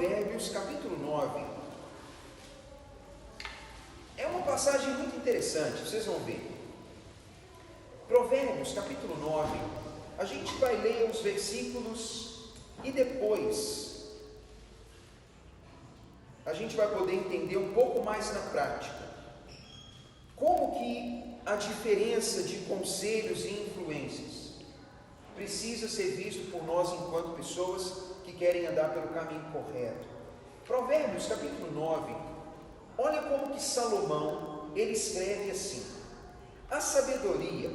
Provérbios, capítulo 9. É uma passagem muito interessante, vocês vão ver. Provérbios, capítulo 9. A gente vai ler os versículos e depois a gente vai poder entender um pouco mais na prática como que a diferença de conselhos e influências precisa ser visto por nós enquanto pessoas que querem andar pelo caminho correto. Provérbios capítulo 9, olha como que Salomão, ele escreve assim: a sabedoria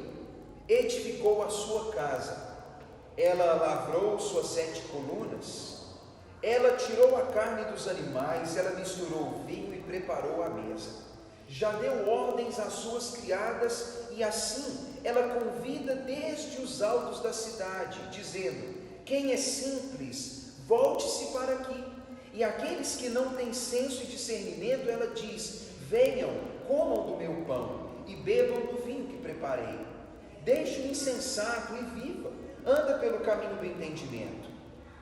edificou a sua casa, ela lavrou suas 7 colunas, ela tirou a carne dos animais, ela misturou o vinho e preparou a mesa. Já deu ordens às suas criadas, e assim ela convida desde os altos da cidade, dizendo: quem é simples, volte-se para aqui. E aqueles que não têm senso e discernimento, ela diz: venham, comam do meu pão e bebam do vinho que preparei. Deixe o insensato e viva, anda pelo caminho do entendimento.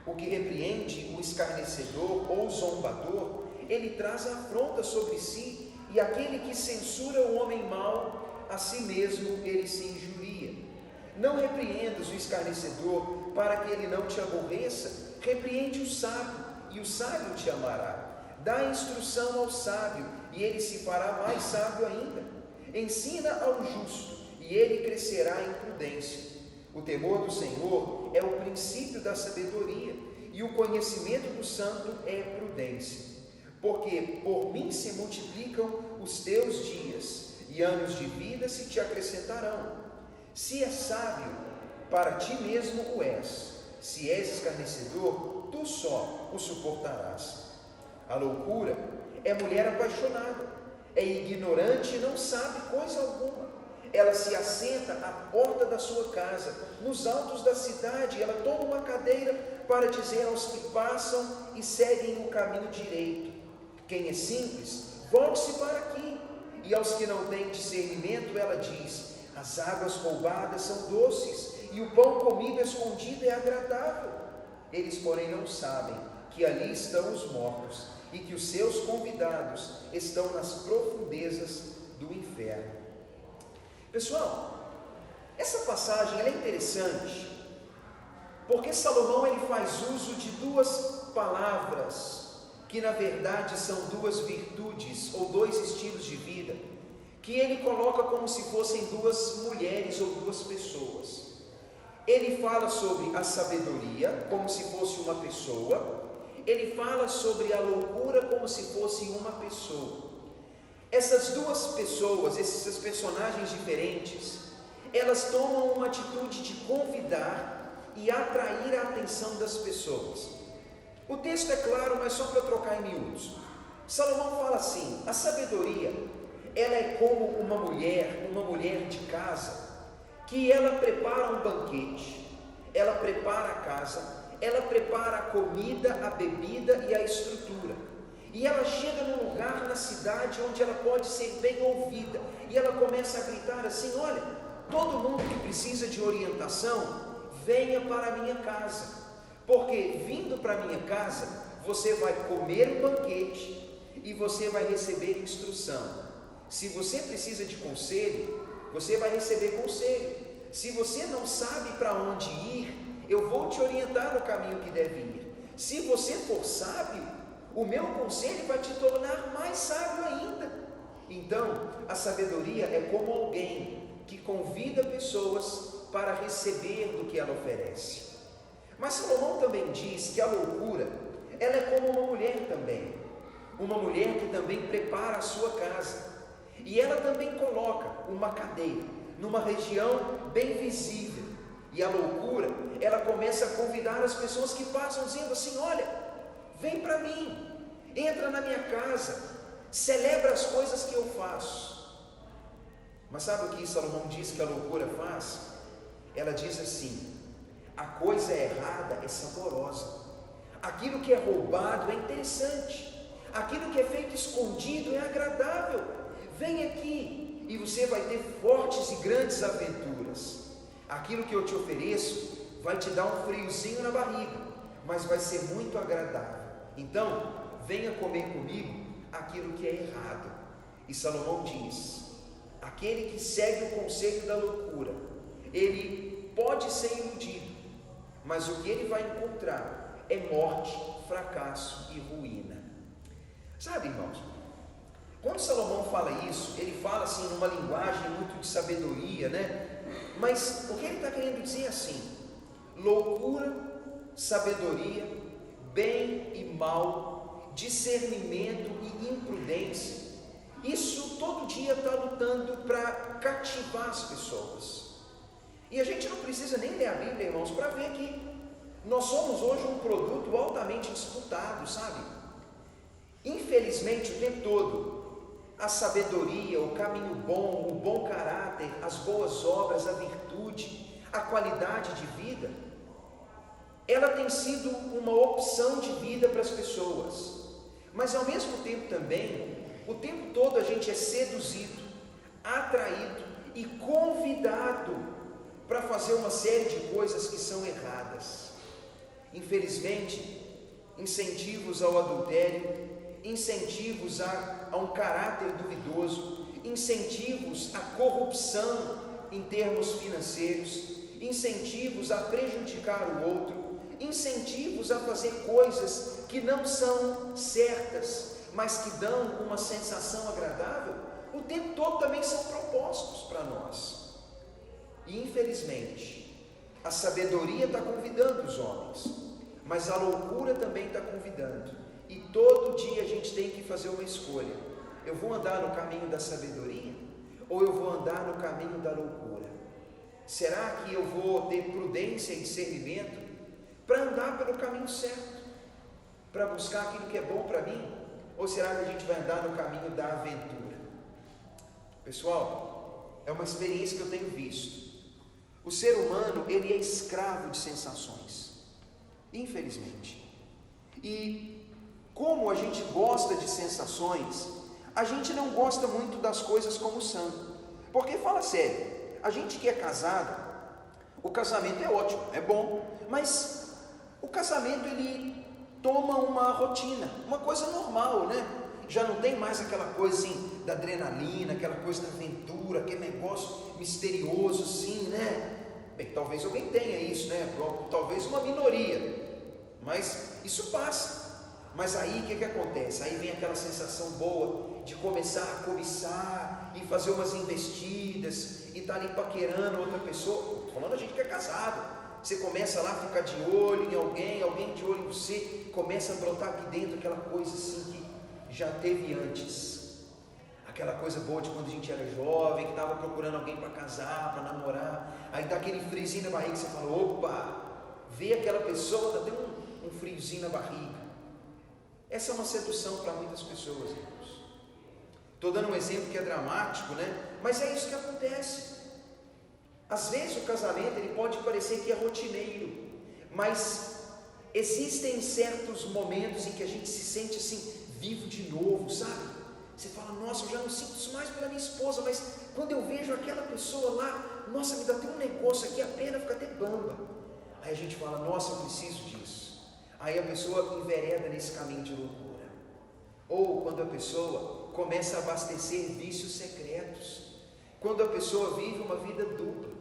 O que repreende o escarnecedor ou o zombador, ele traz a afronta sobre si, e aquele que censura o homem mau, a si mesmo ele se injuria. Não repreendas o escarnecedor, para que ele não te aborreça. Repreende o sábio, e o sábio te amará. Dá instrução ao sábio, e ele se fará mais sábio ainda. Ensina ao justo, e ele crescerá em prudência. O temor do Senhor é o princípio da sabedoria, e o conhecimento do santo é prudência. Porque por mim se multiplicam os teus dias, e anos de vida se te acrescentarão. Se és sábio, para ti mesmo o és. Se és escarnecedor, tu só o suportarás. A loucura é mulher apaixonada, é ignorante e não sabe coisa alguma. Ela se assenta à porta da sua casa, nos altos da cidade, ela toma uma cadeira para dizer aos que passam e seguem o caminho direito: quem é simples, volte-se para aqui. E aos que não têm discernimento, ela diz: as águas roubadas são doces, e o pão comido escondido é agradável. Eles, porém, não sabem que ali estão os mortos, e que os seus convidados estão nas profundezas do inferno. Pessoal, essa passagem é interessante, porque Salomão ele faz uso de 2 palavras, que na verdade são 2 virtudes ou 2 estilos de vida, que ele coloca como se fossem 2 mulheres ou 2 pessoas. Ele fala sobre a sabedoria como se fosse uma pessoa, ele fala sobre a loucura como se fosse uma pessoa. Essas 2 pessoas, esses personagens diferentes, elas tomam uma atitude de convidar e atrair a atenção das pessoas. O texto é claro, mas só para trocar em miúdos. Salomão fala assim: a sabedoria, ela é como uma mulher de casa, que ela prepara um banquete, ela prepara a casa, ela prepara a comida, a bebida e a estrutura. E ela chega num lugar na cidade onde ela pode ser bem ouvida, e ela começa a gritar assim: olha, todo mundo que precisa de orientação, venha para a minha casa, porque vindo para a minha casa, você vai comer um banquete e você vai receber instrução. Se você precisa de conselho, você vai receber conselho. Se você não sabe para onde ir, eu vou te orientar no caminho que deve ir. Se você for sábio, o meu conselho vai te tornar mais sábio ainda. Então, a sabedoria é como alguém que convida pessoas para receber do que ela oferece. Mas Salomão também diz que a loucura, ela é como uma mulher também. Uma mulher que também prepara a sua casa. E ela também coloca uma cadeira numa região bem visível. E a loucura, ela começa a convidar as pessoas que passam, dizendo assim: olha, vem para mim, entra na minha casa, celebra as coisas que eu faço. Mas sabe o que Salomão diz que a loucura faz? Ela diz assim: a coisa errada é saborosa, aquilo que é roubado é interessante, aquilo que é feito escondido é agradável. Vem aqui e você vai ter fortes e grandes aventuras. Aquilo que eu te ofereço vai te dar um friozinho na barriga, mas vai ser muito agradável. Então, venha comer comigo aquilo que é errado. E Salomão diz: aquele que segue o conselho da loucura, ele pode ser iludido, mas o que ele vai encontrar é morte, fracasso e ruína. Sabe, irmãos, quando Salomão fala isso, ele fala assim numa linguagem muito de sabedoria, né? Mas o que ele está querendo dizer é assim: loucura, sabedoria, bem e mal, discernimento e imprudência, isso todo dia está lutando para cativar as pessoas. E a gente não precisa nem ler a Bíblia, irmãos, para ver que nós somos hoje um produto altamente disputado, sabe? Infelizmente, o tempo todo, a sabedoria, o caminho bom, o bom caráter, as boas obras, a virtude, a qualidade de vida, ela tem sido uma opção de vida para as pessoas. Mas ao mesmo tempo também, o tempo todo a gente é seduzido, atraído e convidado para fazer uma série de coisas que são erradas. Infelizmente, incentivos ao adultério, incentivos a um caráter duvidoso, incentivos à corrupção em termos financeiros, incentivos a prejudicar o outro, incentivos a fazer coisas que não são certas, mas que dão uma sensação agradável, o tempo todo também são propostos para nós. E infelizmente, a sabedoria está convidando os homens, mas a loucura também está convidando. E todo dia a gente tem que fazer uma escolha: eu vou andar no caminho da sabedoria ou eu vou andar no caminho da loucura? Será que eu vou ter prudência e discernimento para andar pelo caminho certo, para buscar aquilo que é bom para mim? Ou será que a gente vai andar no caminho da aventura? Pessoal, é uma experiência que eu tenho visto. O ser humano, ele é escravo de sensações, infelizmente. E como a gente gosta de sensações, a gente não gosta muito das coisas como são. Porque, fala sério, a gente que é casado, o casamento é ótimo, é bom, mas o casamento ele toma uma rotina, uma coisa normal, né? Já não tem mais aquela coisa assim da adrenalina, aquela coisa da aventura, aquele negócio misterioso assim, né? Bem, talvez alguém tenha isso, né? Talvez uma minoria, mas isso passa. Mas aí o que acontece? Aí vem aquela sensação boa de começar a cobiçar e fazer umas investidas e estar ali paquerando outra pessoa. Estou falando a gente que é casado. Você começa lá a ficar de olho em alguém de olho em você, começa a brotar aqui dentro aquela coisa assim que já teve antes. Aquela coisa boa de quando a gente era jovem, que estava procurando alguém para casar, para namorar. Aí dá aquele friozinho na barriga, você fala: opa, vê aquela pessoa, dá até um friozinho na barriga. Essa é uma sedução para muitas pessoas, irmãos. Estou dando um exemplo que é dramático, né? Mas é isso que acontece. Às vezes o casamento ele pode parecer que é rotineiro, mas existem certos momentos em que a gente se sente assim, vivo de novo, sabe? Você fala: nossa, eu já não sinto isso mais pela minha esposa, mas quando eu vejo aquela pessoa lá, nossa, me dá até um negócio aqui, a pena fica até bamba. Aí a gente fala: nossa, eu preciso disso. Aí a pessoa envereda nesse caminho de loucura. Ou quando a pessoa começa a abastecer vícios secretos, quando a pessoa vive uma vida dupla,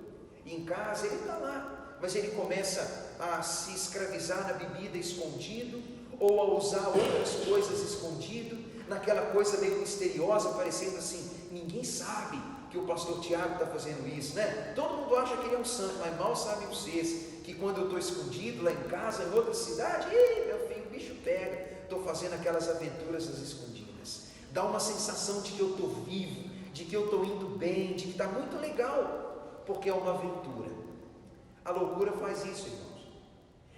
em casa ele está lá, mas ele começa a se escravizar na bebida escondido, ou a usar outras coisas escondido, naquela coisa meio misteriosa, parecendo assim: ninguém sabe que o pastor Tiago está fazendo isso, né? Todo mundo acha que ele é um santo, mas mal sabem vocês que quando eu estou escondido lá em casa, em outra cidade, meu filho, o bicho pega, estou fazendo aquelas aventuras às escondidas. Dá uma sensação de que eu estou vivo, de que eu estou indo bem, de que está muito legal, porque é uma aventura. A loucura faz isso, irmãos.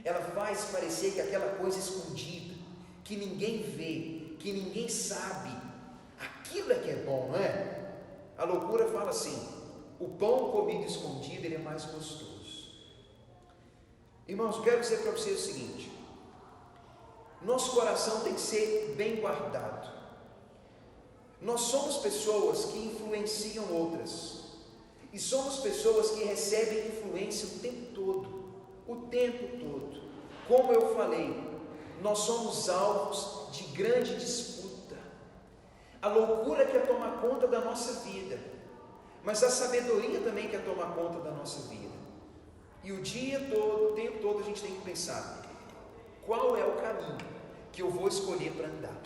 Ela faz parecer que aquela coisa escondida, que ninguém vê, que ninguém sabe, aquilo é que é bom, não é? A loucura fala assim: o pão comido escondido ele é mais gostoso. Irmãos, quero dizer para vocês o seguinte: nosso coração tem que ser bem guardado. Nós somos pessoas que influenciam outras, e somos pessoas que recebem influência o tempo todo. Como eu falei, nós somos alvos de grande disputa. A loucura quer tomar conta da nossa vida, mas a sabedoria também quer tomar conta da nossa vida. E o dia todo, o tempo todo, a gente tem que pensar: qual é o caminho que eu vou escolher para andar?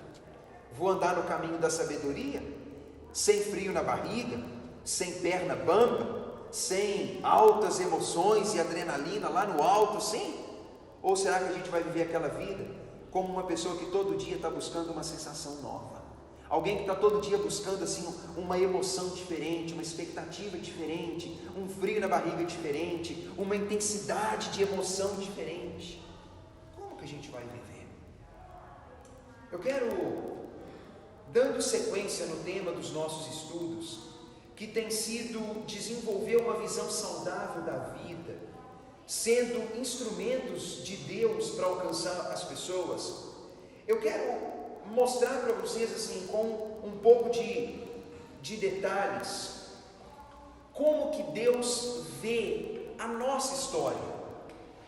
Vou andar no caminho da sabedoria, sem frio na barriga, sem perna bamba, sem altas emoções e adrenalina lá no alto, assim? Ou será que a gente vai viver aquela vida como uma pessoa que todo dia está buscando uma sensação nova? Alguém que está todo dia buscando assim uma emoção diferente, uma expectativa diferente, um frio na barriga diferente, uma intensidade de emoção diferente. Como que a gente vai viver? Eu quero, dando sequência no tema dos nossos estudos, que tem sido desenvolver uma visão saudável da vida, sendo instrumentos de Deus para alcançar as pessoas, eu quero mostrar para vocês assim, com um pouco de detalhes, como que Deus vê a nossa história.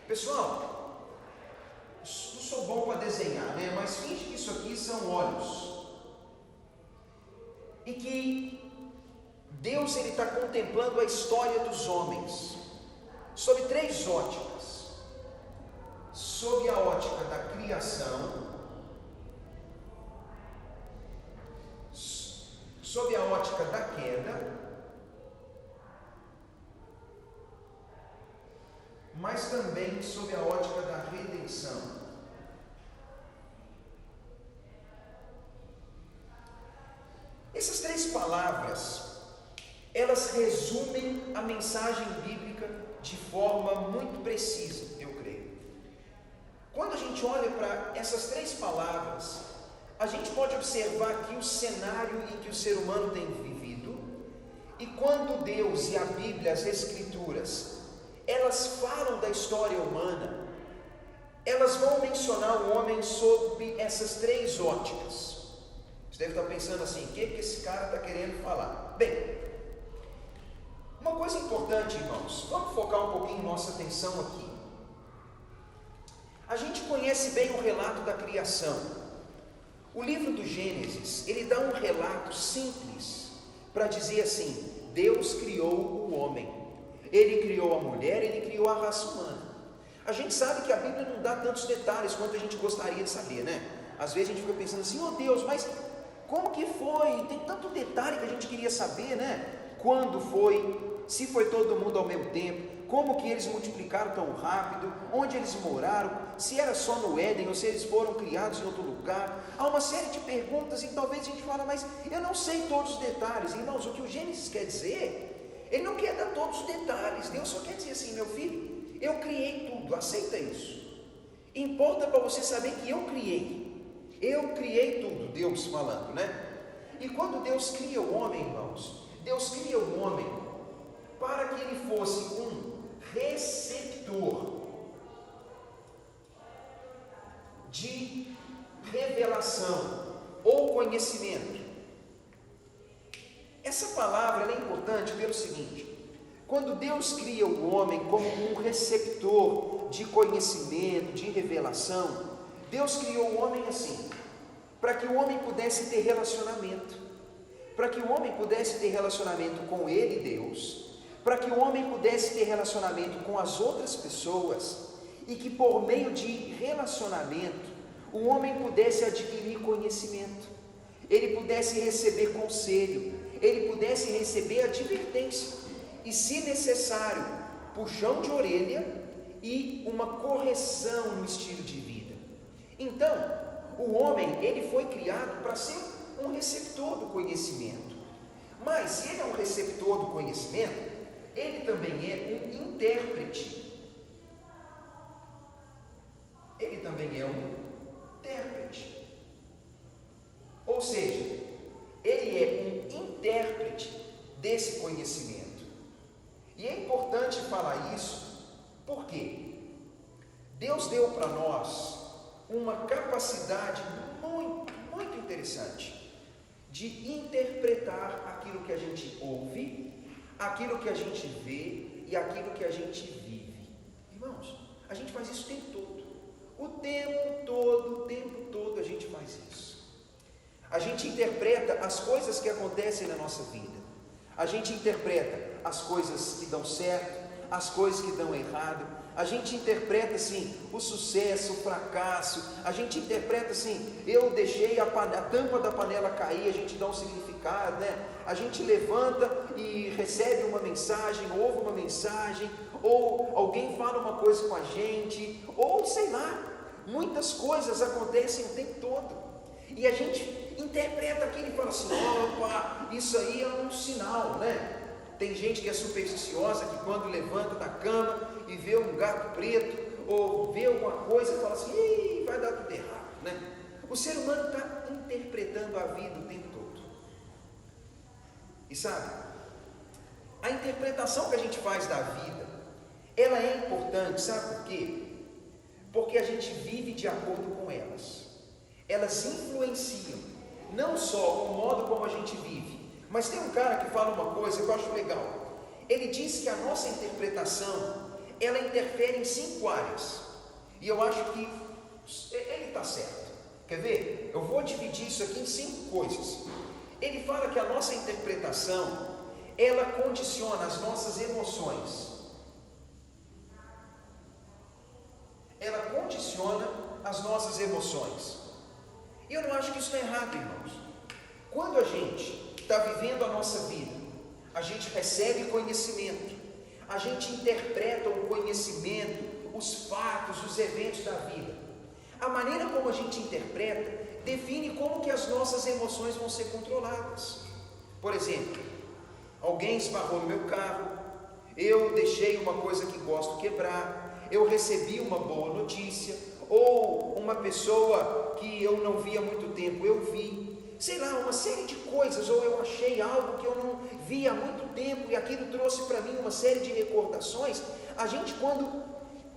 Pessoal, não sou bom para desenhar, né? Mas finge que isso aqui são olhos, e que Deus está contemplando a história dos homens sob 3 óticas: sob a ótica da criação, sob a ótica da queda, mas também sob a ótica da redenção. Essas 3 palavras, elas resumem a mensagem bíblica de forma muito precisa, eu creio. Quando a gente olha para essas 3 palavras, a gente pode observar aqui o cenário em que o ser humano tem vivido, e quando Deus e a Bíblia, as Escrituras, elas falam da história humana, elas vão mencionar o homem sob essas 3 óticas. Você deve estar pensando assim: o que esse cara está querendo falar? Bem, uma coisa importante, irmãos, vamos focar um pouquinho nossa atenção aqui. A gente conhece bem o relato da criação. O livro do Gênesis, ele dá um relato simples para dizer assim: Deus criou o homem, Ele criou a mulher, Ele criou a raça humana. A gente sabe que a Bíblia não dá tantos detalhes quanto a gente gostaria de saber, né? Às vezes a gente fica pensando assim: oh Deus, mas como que foi? Tem tanto detalhe que a gente queria saber, né? Quando foi? Se foi todo mundo ao mesmo tempo? Como que eles multiplicaram tão rápido? Onde eles moraram? Se era só no Éden ou se eles foram criados em outro lugar? Há uma série de perguntas e talvez a gente fale: mas eu não sei todos os detalhes. Irmãos, o que o Gênesis quer dizer, ele não quer dar todos os detalhes. Deus só quer dizer assim: meu filho, eu criei tudo, aceita isso. Importa para você saber que eu criei tudo, Deus falando, né? E quando Deus cria o homem, irmãos, Deus cria o homem para que ele fosse um receptor de revelação ou conhecimento. Essa palavra é importante pelo seguinte: quando Deus cria o homem como um receptor de conhecimento, de revelação, Deus criou o homem assim, para que o homem pudesse ter relacionamento, para que o homem pudesse ter relacionamento com Ele, Deus, para que o homem pudesse ter relacionamento com as outras pessoas, e que por meio de relacionamento, o homem pudesse adquirir conhecimento, ele pudesse receber conselho, ele pudesse receber advertência, e se necessário, puxão de orelha e uma correção no estilo de vida. Então, o homem, ele foi criado para ser um receptor do conhecimento, mas se ele é um receptor do conhecimento, ele também é um intérprete. Ele também é um intérprete. Ou seja, ele é um intérprete desse conhecimento. E é importante falar isso, porque Deus deu para nós uma capacidade muito interessante de interpretar aquilo que a gente ouve, aquilo que a gente vê e aquilo que a gente vive. Irmãos, a gente faz isso o tempo todo. O tempo todo a gente faz isso. A gente interpreta as coisas que acontecem na nossa vida. A gente interpreta as coisas que dão certo, as coisas que dão errado. A gente interpreta assim, o sucesso, o fracasso. A gente interpreta assim, eu deixei a tampa da panela cair, a gente dá um significado, né? A gente levanta e recebe uma mensagem, ouve uma mensagem, ou alguém fala uma coisa com a gente, ou sei lá, muitas coisas acontecem o tempo todo. E a gente interpreta aquilo e fala assim, opa, isso aí é um sinal, né? Tem gente que é supersticiosa, que quando levanta da cama e vê um gato preto, ou vê alguma coisa, fala assim, ih, vai dar tudo errado, né? O ser humano está interpretando a vida o tempo todo. E sabe, a interpretação que a gente faz da vida, ela é importante, sabe por quê? Porque a gente vive de acordo com elas. Elas influenciam, não só o modo como a gente vive, mas tem um cara que fala uma coisa que eu acho legal. Ele diz que a nossa interpretação, ela interfere em 5 áreas. E eu acho que ele está certo. Quer ver? Eu vou dividir isso aqui em 5 coisas. Ele fala que a nossa interpretação, ela condiciona as nossas emoções. Ela condiciona as nossas emoções. E eu não acho que isso está errado, irmãos. Quando a gente está vivendo a nossa vida, a gente recebe conhecimento, a gente interpreta o conhecimento, os fatos, os eventos da vida. A maneira como a gente interpreta define como que as nossas emoções vão ser controladas. Por exemplo, alguém esbarrou no meu carro, eu deixei uma coisa que gosto quebrar, eu recebi uma boa notícia, ou uma pessoa que eu não via há muito tempo, eu vi, sei lá, uma série de coisas, ou eu achei algo que eu não via há muito tempo, e aquilo trouxe para mim uma série de recordações. A gente, quando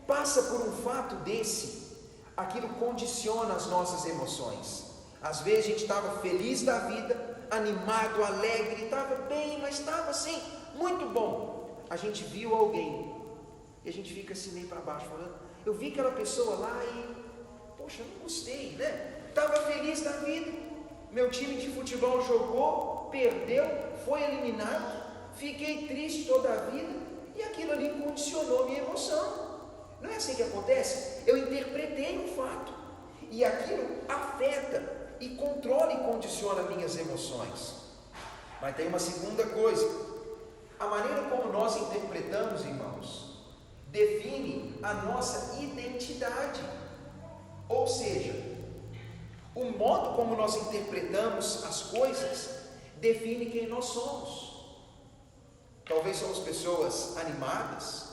passa por um fato desse, aquilo condiciona as nossas emoções. Às vezes a gente estava feliz da vida, animado, alegre, estava bem, mas estava assim, muito bom. A gente viu alguém, e a gente fica assim meio para baixo, falando, eu vi aquela pessoa lá e, poxa, não gostei, né? Estava feliz da vida, meu time de futebol jogou, perdeu, foi eliminado, fiquei triste toda a vida, e aquilo ali condicionou minha emoção. Não é assim que acontece? Eu interpretei um fato, e aquilo afeta e controla e condiciona minhas emoções. Mas tem uma segunda coisa, a maneira como nós interpretamos, irmãos, define a nossa identidade. Ou seja, o modo como nós interpretamos as coisas define quem nós somos. Talvez somos pessoas animadas,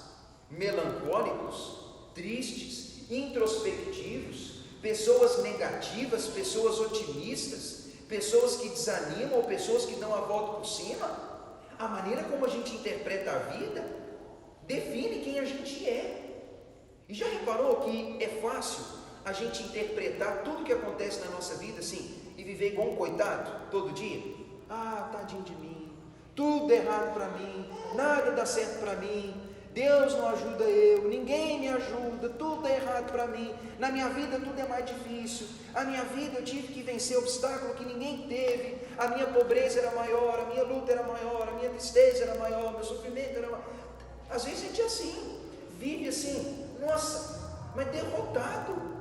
melancólicos, tristes, introspectivos, pessoas negativas, pessoas otimistas, pessoas que desanimam ou pessoas que dão a volta por cima. A maneira como a gente interpreta a vida define quem a gente é. E já reparou que é fácil a gente interpretar tudo que acontece na nossa vida assim, e viver igual um coitado todo dia? Ah, tadinho de mim, tudo errado para mim, nada dá certo para mim, Deus não ajuda eu, ninguém me ajuda, tudo é errado para mim, na minha vida tudo é mais difícil, a minha vida eu tive que vencer obstáculo que ninguém teve, a minha pobreza era maior, a minha luta era maior, a minha tristeza era maior, meu sofrimento era maior. Às vezes a gente é assim, vive assim, nossa, mas derrotado.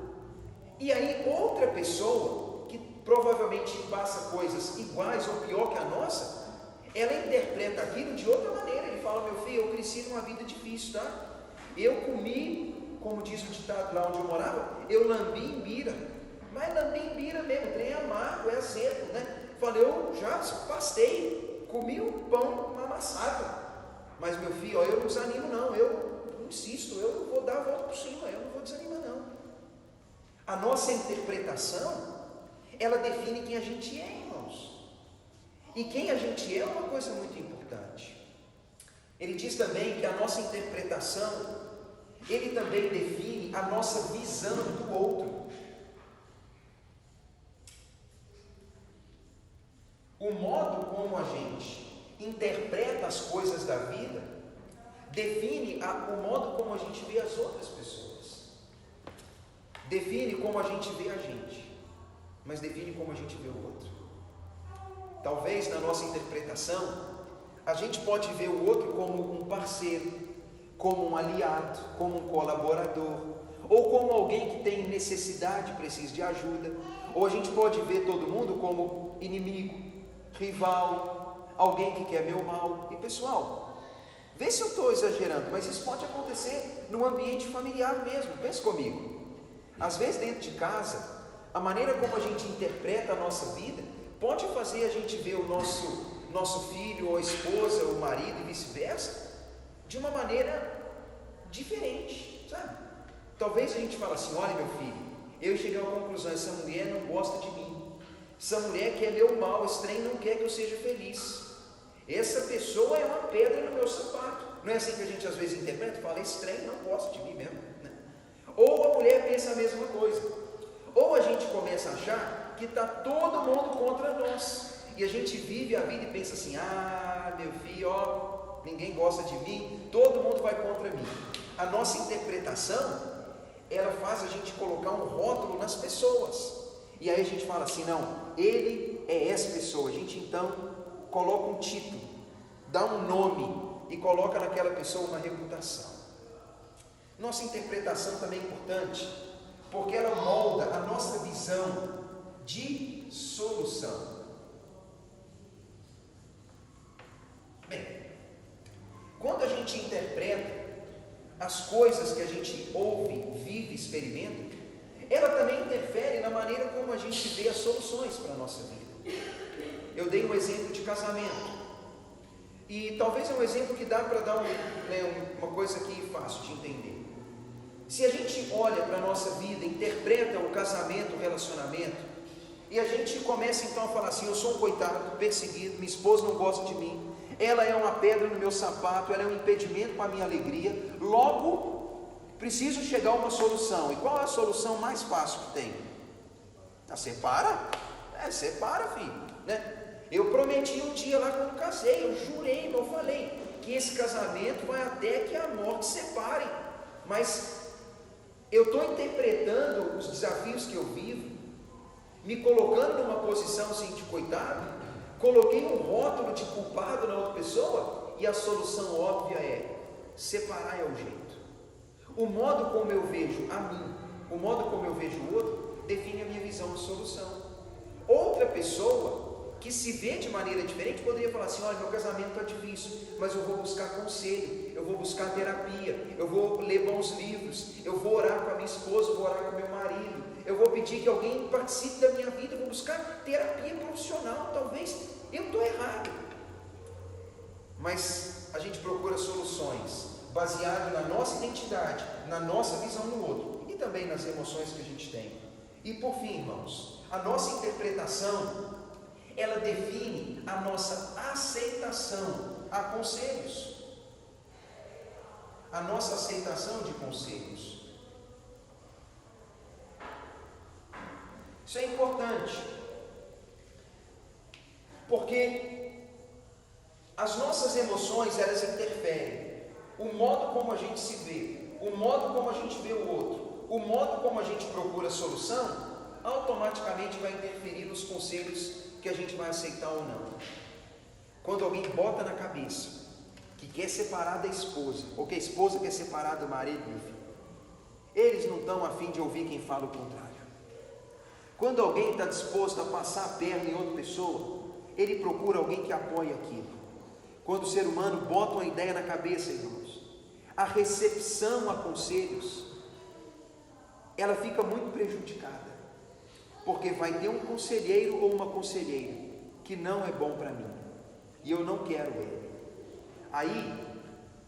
E aí outra pessoa, que provavelmente passa coisas iguais ou pior que a nossa, ela interpreta aquilo de outra maneira. Ele fala, meu filho, eu cresci numa vida difícil, tá? Eu comi, como diz o ditado lá onde eu morava, eu lambi imbira. Mas lambi imbira mesmo, o trem é amargo, é azedo, né? Falei, eu já pastei, comi um pão amassado. Mas meu filho, ó, eu não desanimo não, eu insisto, eu vou dar a volta por cima, eu não vou desanimar não. A nossa interpretação, ela define quem a gente é, irmãos. E quem a gente é uma coisa muito importante. Ele diz também que a nossa interpretação, ele também define a nossa visão do outro. O modo como a gente interpreta as coisas da vida define o modo como a gente vê as outras pessoas. define como a gente vê a gente, mas define como a gente vê o outro. Talvez na nossa interpretação, a gente pode ver o outro como um parceiro, como um aliado, como um colaborador, ou como alguém que tem necessidade, precisa de ajuda, ou a gente pode ver todo mundo como inimigo, rival, alguém que quer meu mal. E pessoal, vê se eu estou exagerando, mas isso pode acontecer no ambiente familiar mesmo. Pense comigo. Às vezes dentro de casa, a maneira como a gente interpreta a nossa vida pode fazer a gente ver o nosso filho ou a esposa, o marido e vice-versa, de uma maneira diferente, sabe? Talvez a gente fale assim: olha meu filho, eu cheguei à conclusão, essa mulher não gosta de mim, essa mulher quer meu mal, esse trem não quer que eu seja feliz, essa pessoa é uma pedra no meu sapato. Não é assim que a gente às vezes interpreta? Fala, esse trem não gosta de mim mesmo, né? Ou a mulher pensa a mesma coisa, ou a gente começa a achar que está todo mundo contra nós, e a gente vive a vida e pensa assim: ah, meu filho, ó, ninguém gosta de mim, todo mundo vai contra mim. A nossa interpretação, ela faz a gente colocar um rótulo nas pessoas, e aí a gente fala assim: não, ele é essa pessoa. A gente então coloca um título, dá um nome e coloca naquela pessoa uma reputação. Nossa interpretação também é importante, porque ela molda a nossa visão de solução. Bem, quando a gente interpreta as coisas que a gente ouve, vive, experimenta, ela também interfere na maneira como a gente vê as soluções para a nossa vida. Eu dei um exemplo de casamento, e talvez é um exemplo que dá para dar uma coisa aqui fácil de entender. Se a gente olha para a nossa vida, interpreta o casamento, o relacionamento, e a gente começa então a falar assim: eu sou um coitado, perseguido, minha esposa não gosta de mim, ela é uma pedra no meu sapato, ela é um impedimento para a minha alegria, logo preciso chegar a uma solução. E qual é a solução mais fácil que tem? Separa? Separa, filho, né? Eu prometi um dia lá quando casei, eu jurei, eu falei que esse casamento vai até que a morte separe, mas eu estou interpretando os desafios que eu vivo, me colocando numa posição assim de coitado, coloquei um rótulo de culpado na outra pessoa, e a solução óbvia é: separar é o jeito. O modo como eu vejo a mim, o modo como eu vejo o outro, define a minha visão de solução. Outra pessoa que se vê de maneira diferente poderia falar assim: olha, meu casamento está difícil, mas eu vou buscar conselho, eu vou buscar terapia, eu vou ler bons livros, eu vou orar com a minha esposa, eu vou orar com o meu marido, eu vou pedir que alguém participe da minha vida, eu vou buscar terapia profissional. Talvez eu estou errado, mas a gente procura soluções baseadas na nossa identidade, na nossa visão no outro e também nas emoções que a gente tem. E por fim, irmãos, a nossa interpretação, ela define a nossa aceitação a conselhos, a nossa aceitação de conselhos. Isso é importante, porque as nossas emoções, elas interferem. O modo como a gente se vê, o modo como a gente vê o outro, o modo como a gente procura solução, automaticamente vai interferir nos conselhos que a gente vai aceitar ou não. Quando alguém bota na cabeça que quer separar da esposa, ou que a esposa quer separar do marido, meu filho, eles não estão a fim de ouvir quem fala o contrário. Quando alguém está disposto a passar a perna em outra pessoa, ele procura alguém que apoie aquilo. Quando o ser humano bota uma ideia na cabeça, irmãos, a recepção a conselhos, ela fica muito prejudicada, porque vai ter um conselheiro ou uma conselheira que não é bom para mim, e eu não quero ele. Aí,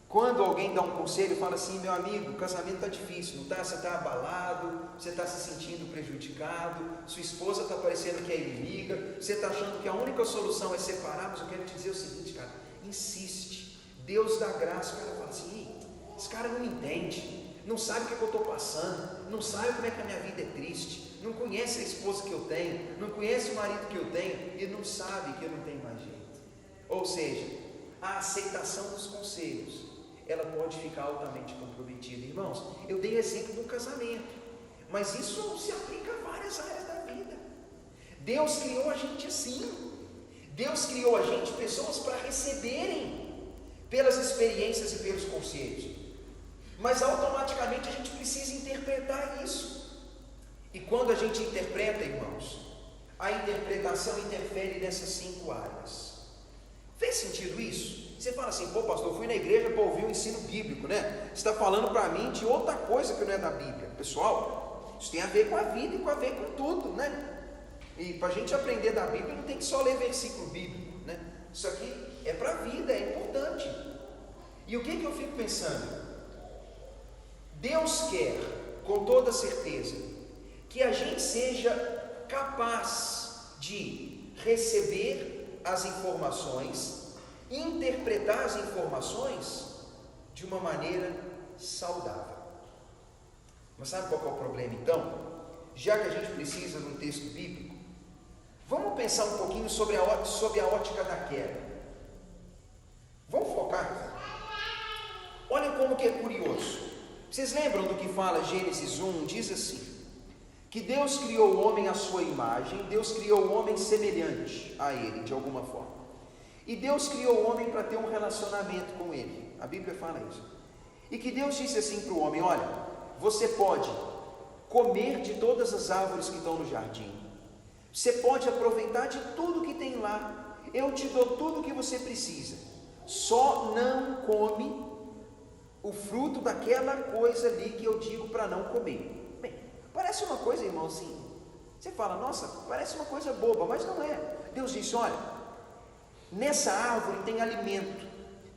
quando alguém dá um conselho, fala assim: meu amigo, o casamento está difícil, não está? Você está abalado, você está se sentindo prejudicado, sua esposa está parecendo que é inimiga, você está achando que a única solução é separar, mas eu quero te dizer o seguinte, cara, insiste, Deus dá graça. O cara fala assim: esse cara não me entende, não sabe o que eu estou passando, não sabe como é que a minha vida é triste, não conhece a esposa que eu tenho, não conhece o marido que eu tenho, e não sabe que eu não tenho mais jeito. Ou seja, a aceitação dos conselhos, ela pode ficar altamente comprometida. Irmãos, eu dei exemplo do casamento, mas isso se aplica a várias áreas da vida. Deus criou a gente assim. Deus criou a gente pessoas para receberem pelas experiências e pelos conselhos, mas automaticamente a gente precisa interpretar isso. E quando a gente interpreta, irmãos, a interpretação interfere nessas 5 áreas. Fez sentido isso? Você fala assim, pô pastor, eu fui na igreja para ouvir o ensino bíblico, né? Você está falando para mim de outra coisa que não é da Bíblia. Pessoal, isso tem a ver com a vida e com a ver com tudo, né? E para a gente aprender da Bíblia não tem que só ler versículo bíblico, né? Isso aqui é para a vida, é importante. E o que eu fico pensando? Deus quer, com toda certeza, que a gente seja capaz de receber as informações, interpretar as informações de uma maneira saudável. Mas sabe qual é o problema então? Já que a gente precisa de um texto bíblico, vamos pensar um pouquinho sobre a ótica da queda. Vamos focar? Olha como que é curioso. Vocês lembram do que fala Gênesis 1? Diz assim, que Deus criou o homem à sua imagem, Deus criou o homem semelhante a ele, de alguma forma. E Deus criou o homem para ter um relacionamento com ele. A Bíblia fala isso. E que Deus disse assim para o homem, olha, você pode comer de todas as árvores que estão no jardim. Você pode aproveitar de tudo que tem lá. Eu te dou tudo o que você precisa. Só não come o fruto daquela coisa ali que eu digo para não comer. Bem, parece uma coisa, irmão, assim. Você fala, nossa, parece uma coisa boba, mas não é. Deus disse, olha, nessa árvore tem alimento,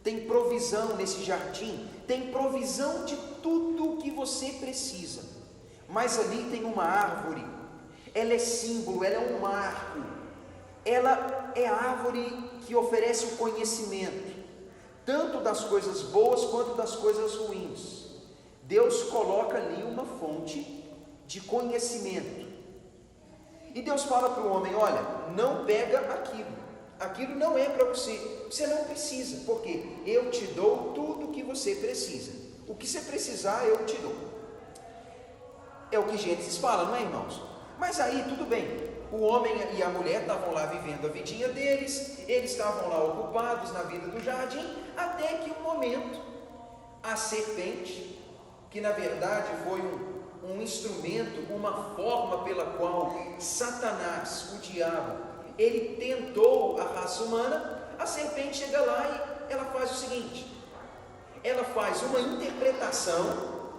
tem provisão nesse jardim, tem provisão de tudo o que você precisa. Mas ali tem uma árvore, ela é símbolo, ela é um marco, ela é a árvore que oferece o conhecimento, tanto das coisas boas quanto das coisas ruins. Deus coloca ali uma fonte de conhecimento. E Deus fala para o homem, olha, não pega aquilo não é para você, você não precisa, porque eu te dou tudo o que você precisa, o que você precisar eu te dou. É o que Gênesis fala, não é, irmãos? Mas aí tudo bem, o homem e a mulher estavam lá vivendo a vidinha deles, eles estavam lá ocupados na vida do jardim, até que um momento, a serpente, que na verdade foi um instrumento, uma forma pela qual Satanás, o diabo, ele tentou a raça humana, a serpente chega lá e ela faz o seguinte, ela faz uma interpretação,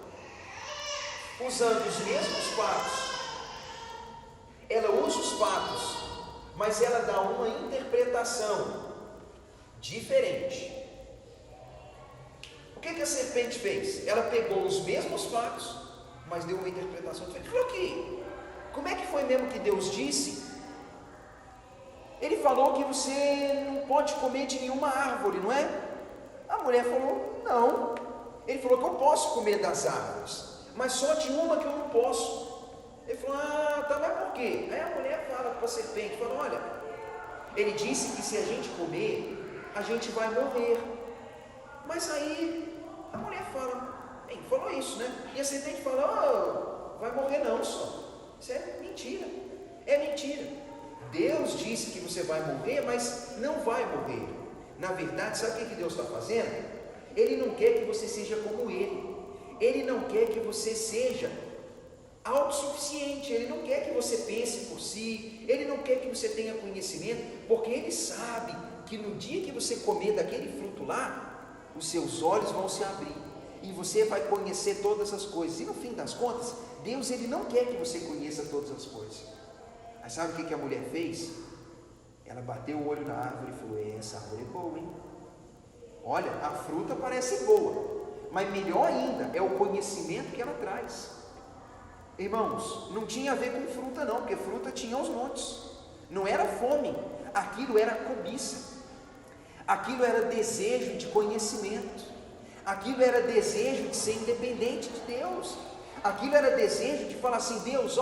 usando os mesmos fatos, ela usa os fatos, mas ela dá uma interpretação diferente. O que a serpente fez? Ela pegou os mesmos fatos, mas deu uma interpretação diferente. Falou que, como é que foi mesmo que Deus disse? Ele falou que você não pode comer de nenhuma árvore, não é? A mulher falou, não. Ele falou que eu posso comer das árvores, mas só de uma que eu não posso. Ele falou, tá, mas por quê? Aí a mulher fala para a serpente, fala, olha, ele disse que se a gente comer, a gente vai morrer. Mas aí a mulher fala, bem, falou isso, né? E a serpente fala, vai morrer não só. Isso é mentira. É mentira. Deus disse que você vai morrer, mas não vai morrer. Na verdade, sabe o que Deus está fazendo? Ele não quer que você seja como Ele. Ele não quer que você seja autossuficiente. Ele não quer que você pense por si. Ele não quer que você tenha conhecimento, porque Ele sabe que no dia que você comer daquele fruto lá, os seus olhos vão se abrir e você vai conhecer todas as coisas. E no fim das contas, Deus ele não quer que você conheça todas as coisas. Mas sabe o que a mulher fez? Ela bateu o olho na árvore e falou, essa árvore é boa, hein? Olha, a fruta parece boa, mas melhor ainda é o conhecimento que ela traz. Irmãos, não tinha a ver com fruta não, porque fruta tinha aos montes. Não era fome, aquilo era cobiça, aquilo era desejo de conhecimento, aquilo era desejo de ser independente de Deus, aquilo era desejo de falar assim, Deus,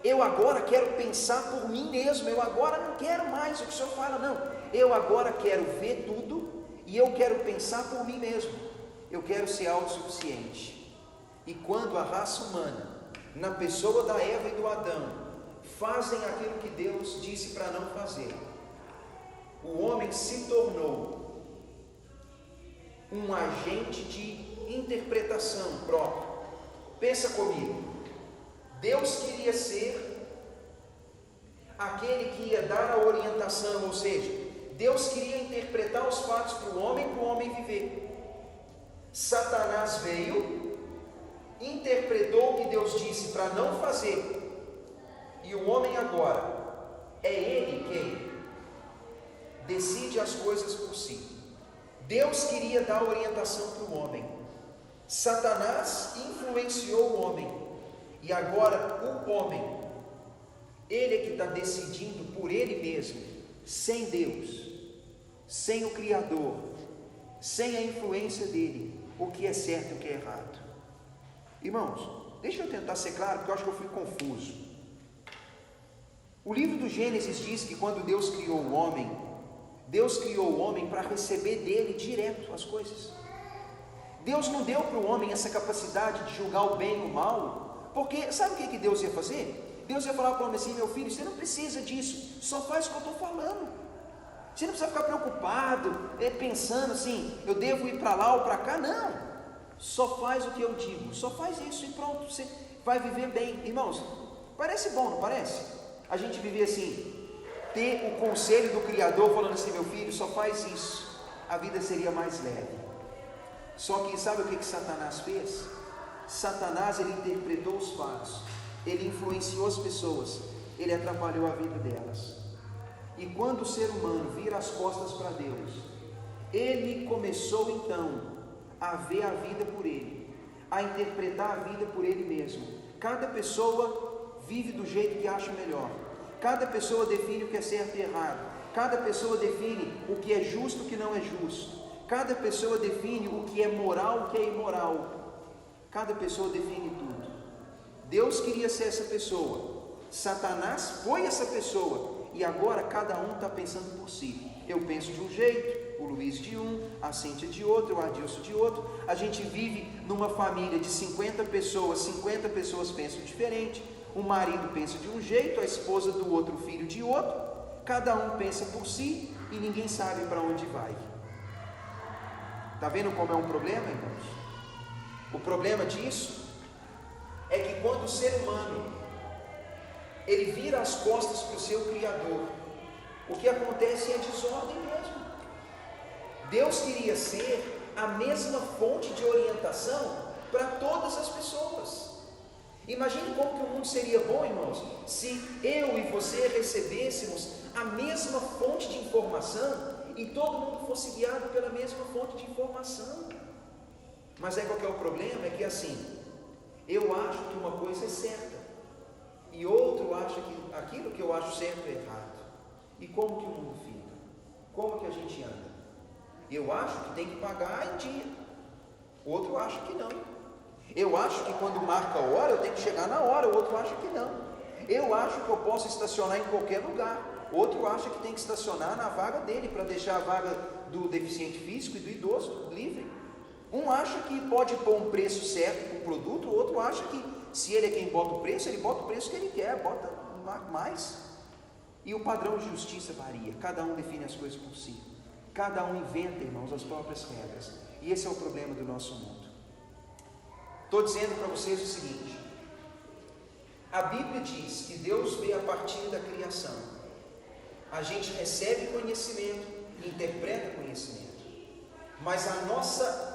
eu agora quero pensar por mim mesmo, eu agora não quero mais o que o Senhor fala, não, eu agora quero ver tudo e eu quero pensar por mim mesmo, eu quero ser autossuficiente. E quando a raça humana na pessoa da Eva e do Adão, fazem aquilo que Deus disse para não fazer. O homem se tornou um agente de interpretação própria. Pensa comigo, Deus queria ser aquele que ia dar a orientação, ou seja, Deus queria interpretar os fatos para o homem viver. Satanás veio, interpretou o que Deus disse para não fazer, e o homem agora, é ele quem decide as coisas por si. Deus queria dar orientação para o homem, Satanás influenciou o homem, e agora o homem, ele é que está decidindo por ele mesmo, sem Deus, sem o Criador, sem a influência dele, o que é certo e o que é errado. Irmãos, deixa eu tentar ser claro, porque eu acho que eu fui confuso. O livro do Gênesis diz que quando Deus criou o homem para receber dele direto as coisas. Deus não deu para o homem essa capacidade de julgar o bem e o mal, porque sabe o que Deus ia fazer? Deus ia falar para o homem assim: meu filho, você não precisa disso, só faz o que eu estou falando. Você não precisa ficar preocupado, pensando assim, eu devo ir para lá ou para cá, não. Só faz o que eu digo, só faz isso e pronto, você vai viver bem. Irmãos, parece bom, não parece? A gente viver assim, ter o conselho do Criador falando assim: meu filho, só faz isso, a vida seria mais leve. Só que sabe o que Satanás fez? Satanás, ele interpretou os fatos, ele influenciou as pessoas, ele atrapalhou a vida delas. E quando o ser humano vira as costas para Deus, ele começou então a ver a vida por ele, a interpretar a vida por ele mesmo. Cada pessoa vive do jeito que acha melhor, cada pessoa define o que é certo e errado, cada pessoa define o que é justo e o que não é justo, cada pessoa define o que é moral e o que é imoral, cada pessoa define tudo. Deus queria ser essa pessoa, Satanás foi essa pessoa, e agora cada um está pensando por si. Eu penso de um jeito, o Luiz de um, a Cíntia de outro, o Adilson de outro. A gente vive numa família de 50 pessoas pensam diferente. O marido pensa de um jeito, a esposa do outro, o filho de outro. Cada um pensa por si e ninguém sabe para onde vai. Está vendo como é um problema, irmãos? O problema disso é que quando o ser humano ele vira as costas para o seu Criador, o que acontece é desordem mesmo. Deus queria ser a mesma fonte de orientação para todas as pessoas. Imagine como que o mundo seria bom, irmãos, se eu e você recebêssemos a mesma fonte de informação e todo mundo fosse guiado pela mesma fonte de informação. Mas qual que é o problema? É que assim, eu acho que uma coisa é certa e outro acha que aquilo que eu acho certo é errado. E como que o mundo fica? Como que a gente anda? Eu acho que tem que pagar em dia, outro acha que não. Eu acho que quando marca a hora eu tenho que chegar na hora, o outro acha que não. Eu acho que eu posso estacionar em qualquer lugar, outro acha que tem que estacionar na vaga dele, para deixar a vaga do deficiente físico e do idoso livre. Um acha que pode pôr um preço certo para o produto, o outro acha que se ele é quem bota o preço, ele bota o preço que ele quer, bota mais. E o padrão de justiça varia, cada um define as coisas por si, cada um inventa, irmãos, as próprias regras. E esse é o problema do nosso mundo. Estou dizendo para vocês o seguinte: a Bíblia diz que Deus vê a partir da criação. A gente recebe conhecimento, interpreta conhecimento, mas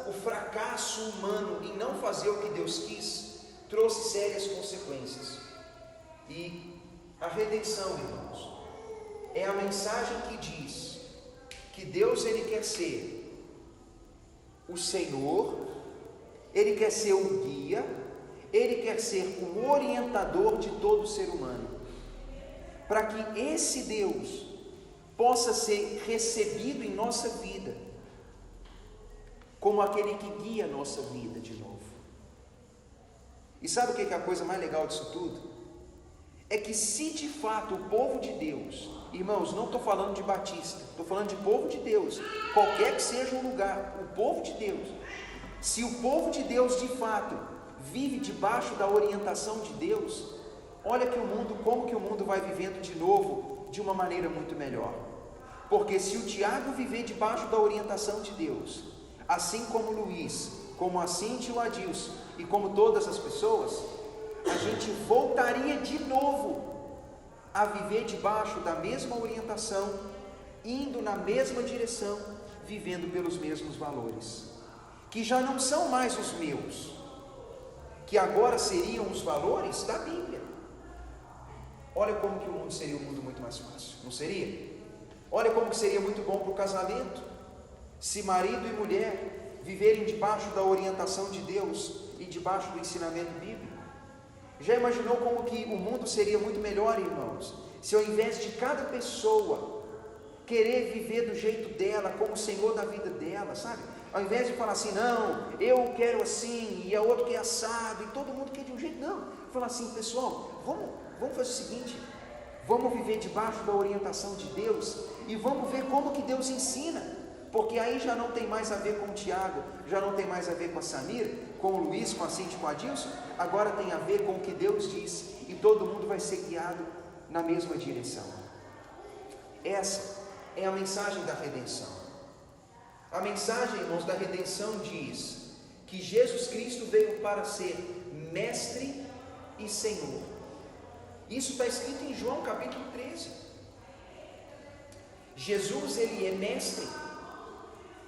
o fracasso humano em não fazer o que Deus quis trouxe sérias consequências. E a redenção, irmãos, é a mensagem que diz que Deus, ele quer ser o Senhor, ele quer ser o guia, ele quer ser o orientador de todo ser humano, para que esse Deus possa ser recebido em nossa vida como aquele que guia a nossa vida de novo. E sabe o que é a coisa mais legal disso tudo? É que se de fato o povo de Deus, irmãos, não estou falando de batista, estou falando de povo de Deus, qualquer que seja o lugar, o povo de Deus, se o povo de Deus de fato vive debaixo da orientação de Deus, olha como que o mundo vai vivendo de novo, de uma maneira muito melhor. Porque se o Tiago viver debaixo da orientação de Deus, assim como o Luiz, como a Cíntia e o Adilson, e como todas as pessoas, a gente voltaria de novo a viver debaixo da mesma orientação, indo na mesma direção, vivendo pelos mesmos valores, que já não são mais os meus, que agora seriam os valores da Bíblia. Olha como que o mundo seria um mundo muito mais fácil, não seria? Olha como que seria muito bom para o casamento, se marido e mulher viverem debaixo da orientação de Deus e debaixo do ensinamento bíblico. Já imaginou como que o mundo seria muito melhor, irmãos, se ao invés de cada pessoa querer viver do jeito dela, como o Senhor da vida dela, sabe? Ao invés de falar assim, não, eu quero assim, e a outro quer assado, e todo mundo quer de um jeito, não. Falar assim, pessoal, vamos fazer o seguinte, vamos viver debaixo da orientação de Deus, e vamos ver como que Deus ensina, porque aí já não tem mais a ver com o Tiago, já não tem mais a ver com a Samir, com o Luiz, com a Cintia, com a Adilson, agora tem a ver com o que Deus diz, e todo mundo vai ser guiado na mesma direção. Essa é a mensagem da redenção. A mensagem, irmãos, da redenção diz que Jesus Cristo veio para ser mestre e Senhor. Isso está escrito em João capítulo 13. Jesus, ele é mestre.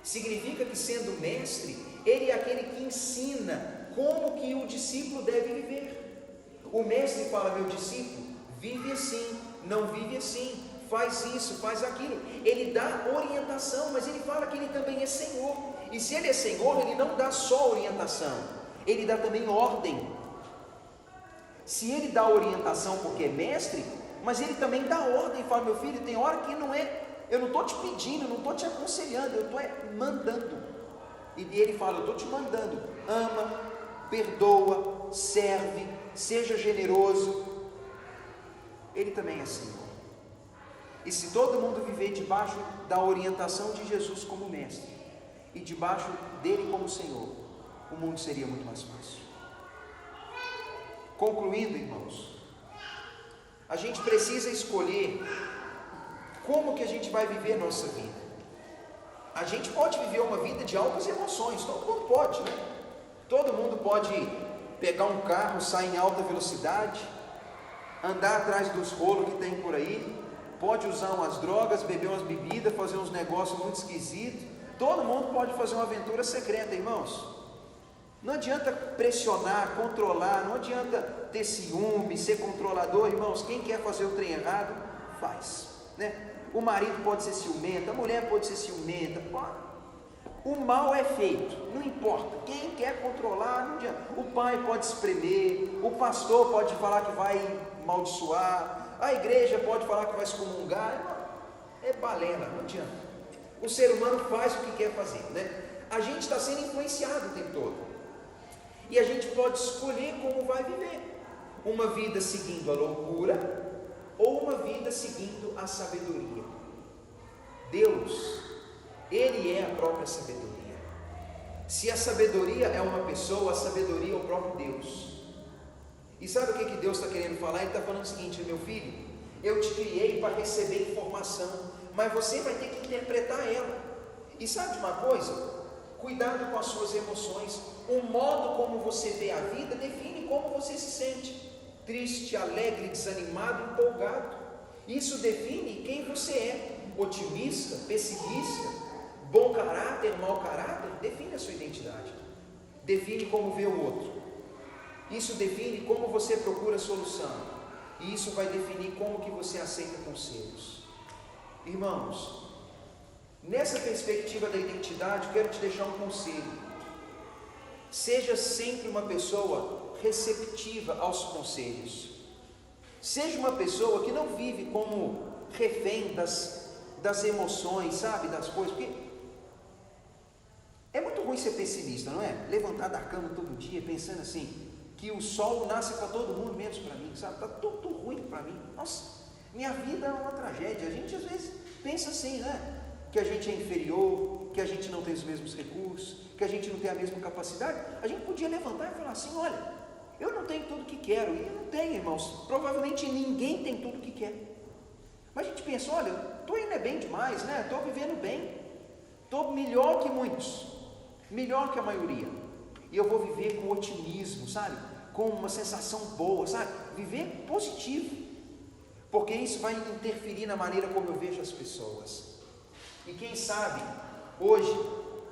Significa que, sendo mestre, ele é aquele que ensina como que o discípulo deve viver. O mestre fala, meu discípulo, vive assim, não vive assim, faz isso, faz aquilo. Ele dá orientação, mas ele fala que ele também é Senhor. E se ele é Senhor, ele não dá só orientação, ele dá também ordem. Se ele dá orientação porque é mestre, mas ele também dá ordem, fala, meu filho, tem hora que não é, eu não estou te pedindo, eu não estou te aconselhando, eu estou mandando. E ele fala, eu estou te mandando, ama, perdoa, serve, seja generoso. Ele também é Senhor. E se todo mundo viver debaixo da orientação de Jesus como mestre, e debaixo dele como Senhor, o mundo seria muito mais fácil. Concluindo, irmãos, a gente precisa escolher como que a gente vai viver nossa vida. A gente pode viver uma vida de altas emoções, todo mundo pode, né? Todo mundo pode pegar um carro, sair em alta velocidade, andar atrás dos rolos que tem por aí, pode usar umas drogas, beber umas bebidas, fazer uns negócios muito esquisitos. Todo mundo pode fazer uma aventura secreta, irmãos. Não adianta pressionar, controlar, não adianta ter ciúme, ser controlador, irmãos. Quem quer fazer o trem errado, faz, né? O marido pode ser ciumento, a mulher pode ser ciumenta, o mal é feito, não importa. Quem quer controlar, não adianta. O pai pode espremer, o pastor pode falar que vai amaldiçoar, a igreja pode falar que vai excomungar, é balela, não adianta. O ser humano faz o que quer fazer, né? A gente está sendo influenciado o tempo todo. E a gente pode escolher como vai viver. Uma vida seguindo a loucura ou uma vida seguindo a sabedoria. Deus, Ele é a própria sabedoria. Se a sabedoria é uma pessoa, a sabedoria é o próprio Deus. E sabe o que Deus está querendo falar? Ele está falando o seguinte, meu filho, eu te criei para receber informação, mas você vai ter que interpretar ela. E sabe de uma coisa? Cuidado com as suas emoções. O modo como você vê a vida define como você se sente. Triste, alegre, desanimado, empolgado. Isso define quem você é. Otimista, pessimista, bom caráter, mau caráter, define a sua identidade. Define como vê o outro. Isso define como você procura solução. E isso vai definir como que você aceita conselhos. Irmãos, nessa perspectiva da identidade, quero te deixar um conselho. Seja sempre uma pessoa receptiva aos conselhos. Seja uma pessoa que não vive como refém das emoções, sabe, das coisas, porque é muito ruim ser pessimista, não é? Levantar da cama todo dia pensando assim, que o sol nasce para todo mundo, menos para mim, sabe? Está tudo ruim para mim. Nossa, minha vida é uma tragédia. A gente às vezes pensa assim, né? Que a gente é inferior, que a gente não tem os mesmos recursos, que a gente não tem a mesma capacidade, a gente podia levantar e falar assim: olha, eu não tenho tudo o que quero. E não tenho, irmãos, provavelmente ninguém tem tudo o que quer. Mas a gente pensa: olha, estou indo bem demais, né? Estou vivendo bem, estou melhor que muitos, melhor que a maioria, e eu vou viver com otimismo, sabe? Com uma sensação boa, sabe? Viver positivo, porque isso vai interferir na maneira como eu vejo as pessoas. E quem sabe, hoje,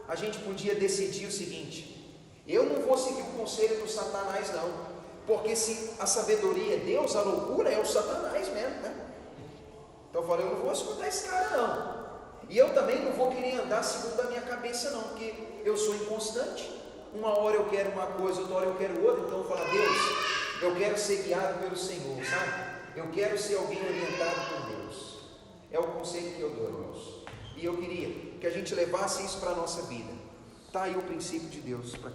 a gente podia decidir o seguinte: eu não vou seguir o conselho do Satanás não, porque se a sabedoria é Deus, a loucura é o Satanás mesmo, né? Então eu falei: eu não vou escutar esse cara não, e eu também não vou querer andar segundo a minha cabeça não, porque eu sou inconstante. Uma hora eu quero uma coisa, outra hora eu quero outra. Então eu falo: Deus, eu quero ser guiado pelo Senhor, sabe? Eu quero ser alguém orientado por Deus. É o conselho que eu dou, irmãos. E eu queria que a gente levasse isso para a nossa vida. Está aí o princípio de Deus para